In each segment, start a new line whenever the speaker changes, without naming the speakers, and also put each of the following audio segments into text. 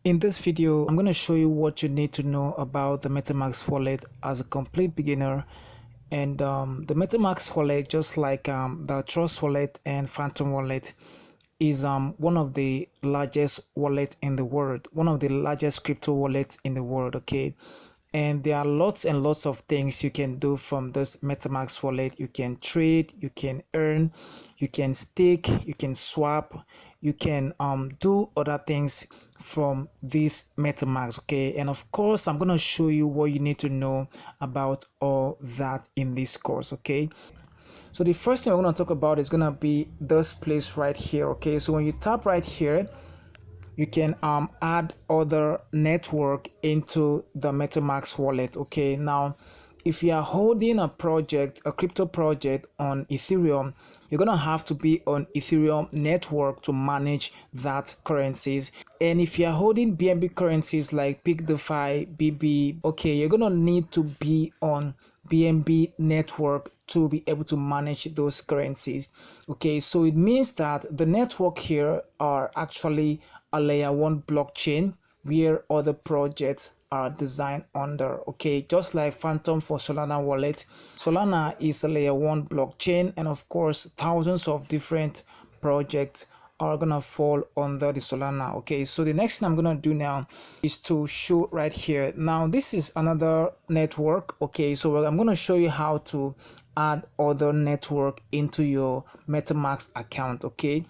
In this video, I'm going to show you what you need to know about the Metamask wallet as a complete beginner. And the Metamask wallet, just like the Trust wallet and Phantom wallet, is one of the largest wallets in the world, one of the largest crypto wallets in the world. Okay, and there are lots and lots of things you can do from this Metamask wallet. You can trade, you can earn, you can stake, you can swap, you can do other things from this Metamask. Okay, and of course I'm going to show you what you need to know about all that in this course. Okay, so the first thing we're going to talk about is going to be this place right here. Okay, so when you tap right here, you can add other network into the Metamask wallet. Okay, now if you are holding a project, a crypto project on Ethereum, you're gonna have to be on Ethereum network to manage that currencies. And if you are holding BNB currencies like PigDeFi, BB, okay, you're gonna need to be on BNB network to be able to manage those currencies. Okay, so it means that the network here are actually a layer 1 blockchain where other projects are designed under. Okay, just like Phantom for Solana wallet, Solana is a layer 1 blockchain, and of course thousands of different projects are gonna fall under the Solana. Okay, so the next thing I'm gonna do now is to show right here. Now this is another network. Okay, so I'm gonna show you how to add other network into your MetaMask account. Okay,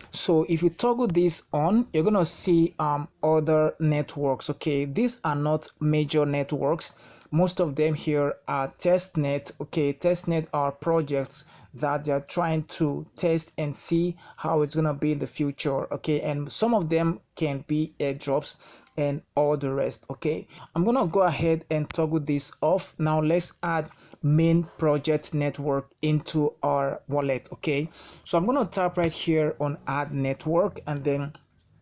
so if you toggle this on, you're gonna see other networks. Okay, these are not major networks. Most of them here are testnet. Okay, testnet are projects that they're trying to test and see how it's gonna be in the future. Okay, and some of them can be airdrops and all the rest. Okay, I'm gonna go ahead and toggle this off. Now let's add main project network into our wallet. Okay, so I'm gonna tap right here on add network, and then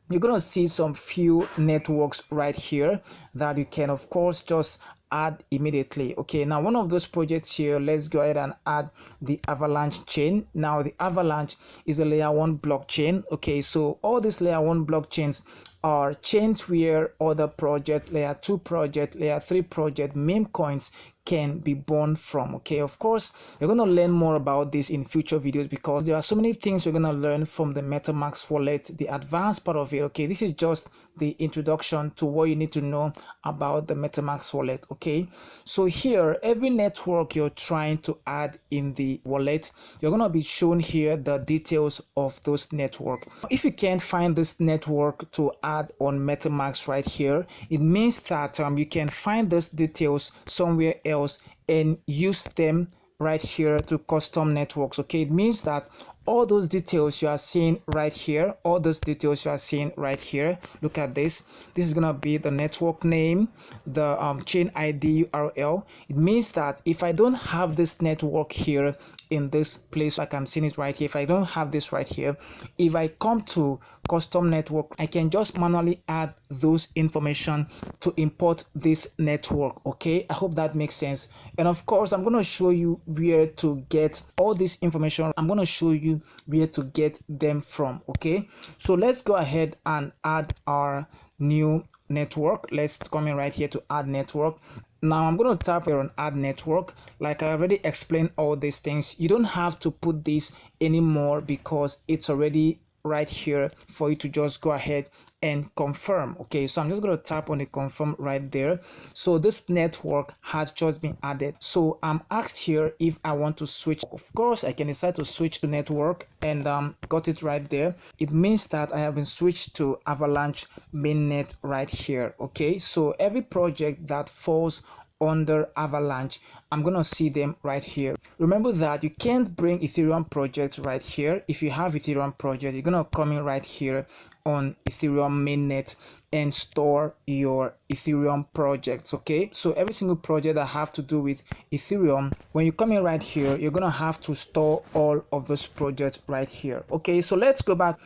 you're gonna see some few networks right here that you can of course just add immediately. Okay, now one of those projects here, let's go ahead and add the Avalanche chain. Now the Avalanche is a layer 1 blockchain. Okay, so all these layer 1 blockchains are chains where other project, layer 2 project, layer 3 project, meme coins can be born from. Okay, of course you're going to learn more about this in future videos because there are so many things you're going to learn from the Metamask wallet, the advanced part of it. Okay, this is just the introduction to what you need to know about the Metamask wallet. Okay, so here every network you're trying to add in the wallet, you're going to be shown here the details of those network. If you can't find this network to add on Metamask right here, it means that you can find those details somewhere else and use them right here to custom networks. Okay, it means that all those details you are seeing right here, all those details you are seeing right here, look at this. This is gonna be the network name, the chain ID URL. It means that if I don't have this network here in this place, like I'm seeing it right here, if I don't have this right here, if I come to custom network, I can just manually add those information to import this network. Okay, I hope that makes sense. And of course I'm going to show you where to get all this information. I'm going to show you where to get them from. Okay, so let's go ahead and add our new network. Let's come in right here to add network. Now I'm going to tap here on add network. Like I already explained all these things, you don't have to put this anymore because it's already right here for you to just go ahead and confirm. Okay, so I'm just going to tap on the confirm right there. So this network has just been added. So I'm asked here if I want to switch. Of course I can decide to switch to network, and got it right there. It means that I have been switched to Avalanche mainnet right here. Okay, so every project that falls under Avalanche, I'm gonna see them right here. Remember that you can't bring Ethereum projects right here. If you have Ethereum project, you're gonna come in right here on Ethereum mainnet and store your Ethereum projects. Okay, so every single project that have to do with Ethereum, when you come in right here, you're gonna have to store all of those projects right here. Okay, so let's go back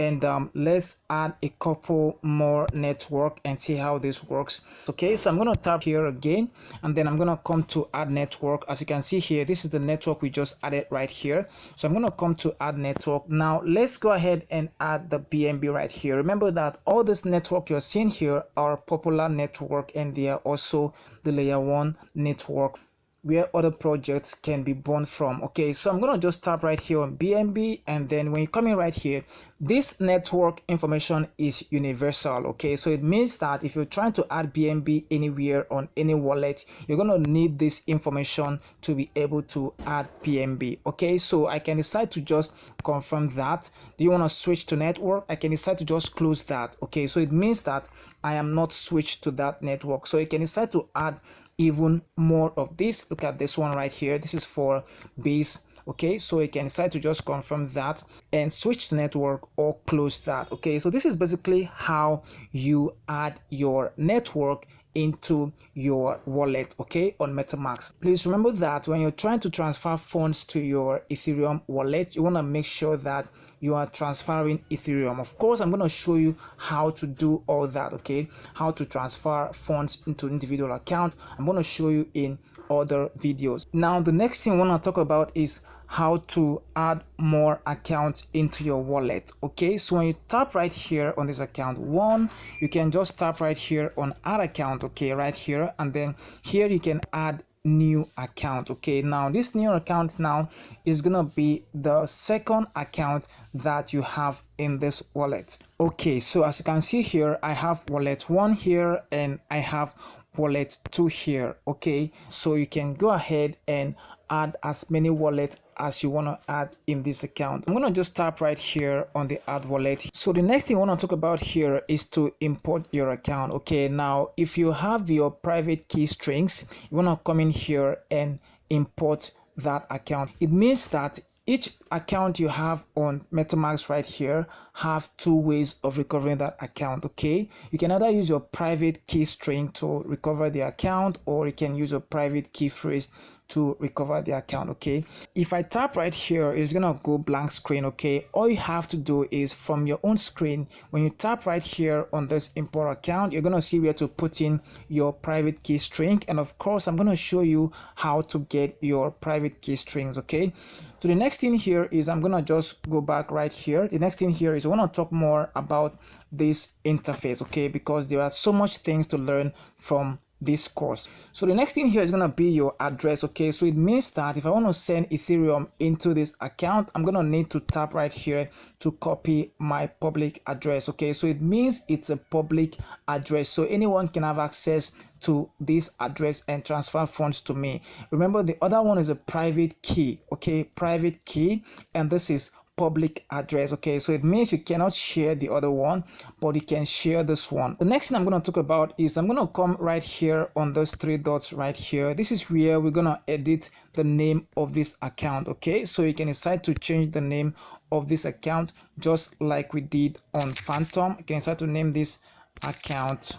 and let's add a couple more network and see how this works. Okay, so I'm going to tap here again, and then I'm going to come to add network. As you can see here, this is the network we just added right here. So I'm going to come to add network. Now let's go ahead and add the BNB right here. Remember that all this network you're seeing here are popular network, and they are also the layer 1 network where other projects can be born from. Okay, so I'm gonna just tap right here on BNB, and then when you come in right here, this network information is universal. Okay, so it means that if you're trying to add BNB anywhere on any wallet, you're gonna need this information to be able to add BNB. Okay, so I can decide to just confirm that. Do you want to switch to network? I can decide to just close that. Okay, so it means that I am not switched to that network. So you can decide to add even more of this. Look at this one right here. This is for base. Okay, so you can decide to just confirm that and switch to network or close that. Okay, so this is basically how you add your network into your wallet, okay, on Metamask. Please remember that when you're trying to transfer funds to your Ethereum wallet, you want to make sure that you are transferring Ethereum. Of course, I'm going to show you how to do all that, okay, how to transfer funds into individual account. I'm going to show you in other videos. Now the next thing I want to talk about is how to add more accounts into your wallet. Okay, so when you tap right here on this account one, you can just tap right here on add account, okay, right here, and then here you can add new account. Okay, now this new account now is gonna be the second account that you have in this wallet. Okay, so as you can see here, I have wallet 1 here and I have wallet 2 here. Okay, so you can go ahead and add as many wallets as you want to add in this account. I'm going to just tap right here on the add wallet. So the next thing I want to talk about here is to import your account. Okay, now if you have your private key strings, you want to come in here and import that account. It means that each account you have on Metamask right here have 2 ways of recovering that account. Okay, you can either use your private key string to recover the account, or you can use your private key phrase to recover the account. Okay, if I tap right here, it's gonna go blank screen. Okay, all you have to do is from your own screen, when you tap right here on this import account, you're gonna see where to put in your private key string, and of course I'm gonna show you how to get your private key strings. Okay, so the next thing here is I'm gonna just go back right here. The next thing here is I want to talk more about this interface, okay, because there are so much things to learn from this course. So the next thing here is going to be your address. Okay, so it means that if I want to send Ethereum into this account, I'm going to need to tap right here to copy my public address. Okay, so it means it's a public address, so anyone can have access to this address and transfer funds to me. Remember, the other one is a private key. Okay, private key, and this is public address. Okay, so it means you cannot share the other one, but you can share this one. The next thing I'm going to talk about is I'm going to come right here on those 3 dots right here. This is where we're going to edit the name of this account. Okay, so you can decide to change the name of this account just like we did on Phantom. You can decide to name this account,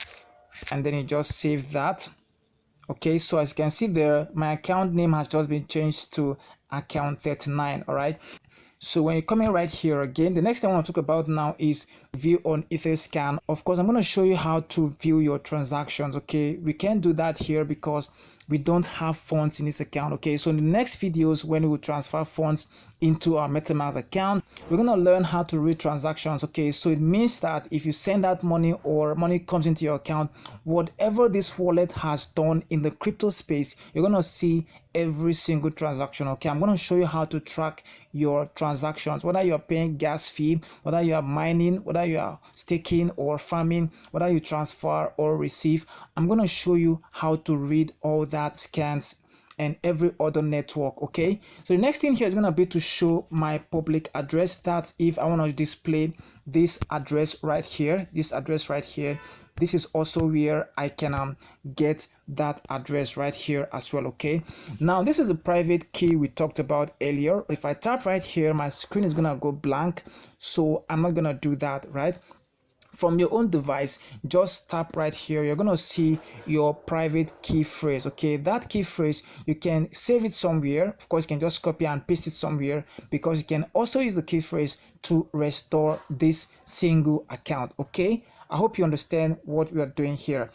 and then you just save that. Okay, so as you can see there, my account name has just been changed to account 39. All right, so when you come in right here again, the next thing I want to talk about now is view on Etherscan. Of course, I'm going to show you how to view your transactions. Okay, we can't do that here because we don't have funds in this account. Okay, so in the next videos, when we will transfer funds into our Metamask account, we're going to learn how to read transactions. Okay, so it means that if you send out money or money comes into your account, whatever this wallet has done in the crypto space, you're going to see every single transaction. Okay, I'm going to show you how to track your transactions, whether you're paying gas fee, whether you are mining, whether you are staking or farming, whether you transfer or receive. I'm going to show you how to read all that scans and every other network. Okay, so the next thing here is going to be to show my public address. That's if I want to display this address right here, this address right here. This is also where I can get that address right here as well. Okay, now this is a private key we talked about earlier. If I tap right here, my screen is gonna go blank, so I'm not gonna do that, right? from your own device, just tap right here. You're gonna see your private key phrase. Okay, that key phrase, you can save it somewhere. Of course, you can just copy and paste it somewhere, because you can also use the key phrase to restore this single account. Okay, I hope you understand what we are doing here.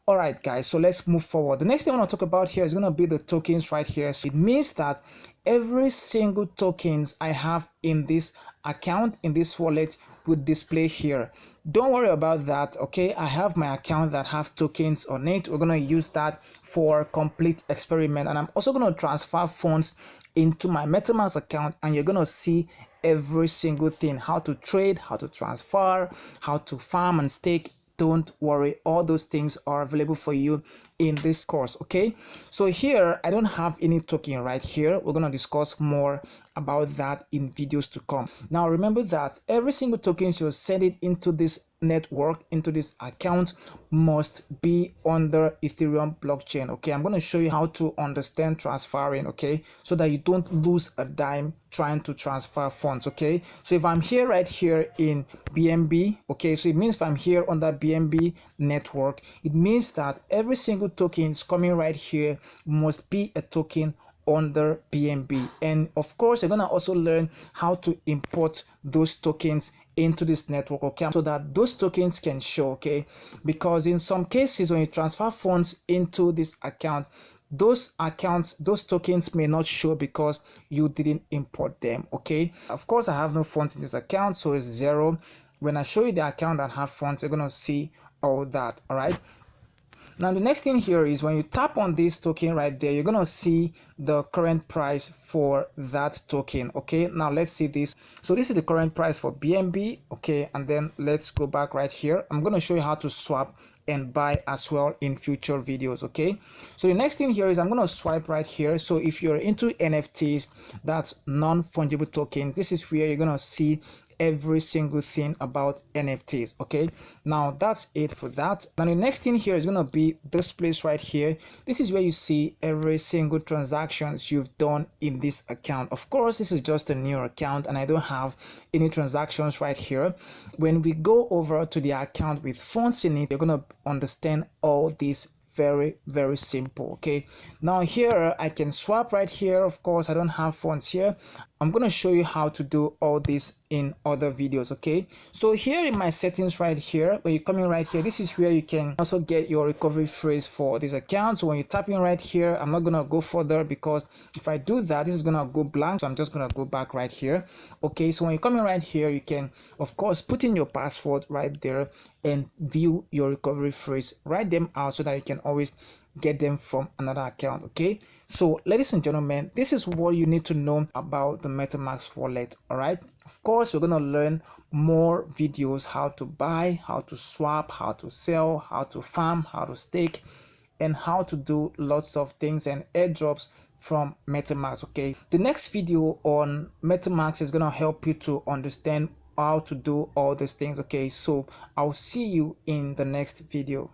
All right, guys, so let's move forward. The next thing I want to talk about here is going to be the tokens right here. So it means that every single tokens I have in this account, in this wallet, will display here. Don't worry about that. Okay, I have my account that have tokens on it. We're going to use that for complete experiment, and I'm also going to transfer funds into my Metamask account, and you're going to see every single thing: how to trade, how to transfer, how to farm and stake. Don't worry, all those things are available for you in this course. Okay, so here I don't have any token right here. We're going to discuss more about that in videos to come. Now remember that every single token you're sending into this network, into this account, must be under Ethereum blockchain. Okay, I'm going to show you how to understand transferring, okay, so that you don't lose a dime trying to transfer funds. Okay, so if I'm here right here in BNB, okay, so it means if I'm here on that BNB network, it means that every single token is coming right here must be a token under BNB. And of course, you're gonna also learn how to import those tokens into this network, okay, so that those tokens can show. Okay, because in some cases when you transfer funds into this account, those tokens may not show because you didn't import them. Okay, of course, I have no funds in this account, so it's zero. When I show you the account that have funds, you're gonna see all that. All right, now the next thing here is when you tap on this token right there, you're gonna see the current price for that token. Okay, now let's see this. So this is the current price for BNB. Okay, and then let's go back right here. I'm gonna show you how to swap and buy as well in future videos. Okay, so the next thing here is I'm gonna swipe right here. So if you're into NFTs, that's non-fungible tokens, this is where you're gonna see every single thing about NFTs. Okay, now that's it for that. Now the next thing here is gonna be this place right here. This is where you see every single transactions you've done in this account. Of course, this is just a new account and I don't have any transactions right here. When we go over to the account with funds in it, you're gonna understand all these very simple. Okay, now here I can swap right here. Of course, I don't have funds here. I'm going to show you how to do all this in other videos. Okay, so here in my settings right here, when you come in right here, this is where you can also get your recovery phrase for this account. So when you tap in right here, I'm not going to go further because if I do that, this is going to go blank, so I'm just going to go back right here. Okay, so when you come in right here, you can of course put in your password right there and view your recovery phrase, write them out so that you can always get them from another account. Okay, so ladies and gentlemen, this is what you need to know about the Metamask wallet. All right, of course we're going to learn more videos: how to buy, how to swap, how to sell, how to farm, how to stake, and how to do lots of things and airdrops from Metamask. Okay, the next video on Metamask is going to help you to understand how to do all these things. Okay, so I'll see you in the next video.